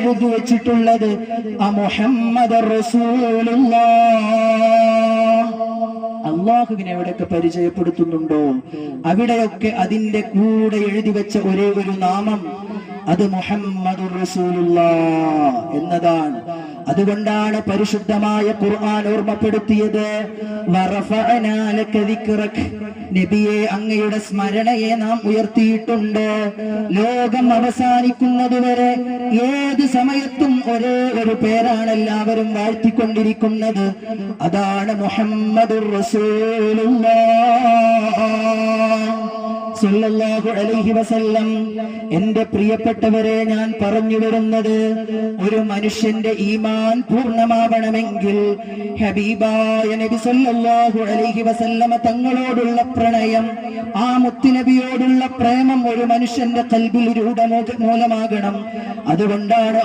എഴുതി വെച്ചിട്ടുള്ളത് മുഹമ്മദുർ റസൂലുള്ളാഹ്. അള്ളാഹുവിനെ എവിടെയൊക്കെ പരിചയപ്പെടുത്തുന്നുണ്ടോ അവിടെയൊക്കെ അതിന്റെ കൂടെ എഴുതി വെച്ച ഒരേ ഒരു നാമം അത് മുഹമ്മദുർ റസൂലുള്ളാഹ് എന്നതാണ്. അതുകൊണ്ടാണ് പരിശുദ്ധമായ ഖുർആൻ ഓർമ്മപ്പെടുത്തിയത് വറഫഅനാ ലക ദിക്റക, നബിയെ അങ്ങയുടെ സ്മരണയെ നാം ഉയർത്തിയിട്ടുണ്ട്. ലോകം അവസാനിക്കുന്നതുവരെ ഏത് സമയത്തും ഒരേ ഒരു പേരാണ് എല്ലാവരും വാഴ്ത്തിക്കൊണ്ടിരിക്കുന്നത്, അതാണ് മുഹമ്മദുർ റസൂലുള്ളാഹ് സല്ലല്ലാഹു അലൈഹി വസല്ലം. എന്റെ പ്രിയപ്പെട്ടവരെ, ഞാൻ പറഞ്ഞു വരുന്നത്, ഒരു മനുഷ്യന്റെ ഈമാൻ പൂർണ്ണമാവണമെങ്കിൽ ഹബീബായ നബി സല്ലല്ലാഹു അലൈഹി വസല്ലമ തങ്ങളോടുള്ള പ്രണയം, ആ മുത്തുനബിയോടുള്ള പ്രേമം ഒരു മനുഷ്യന്റെ ഖൽബിൽ രൂഢമൂലമാകണം. അതുകൊണ്ടാണ്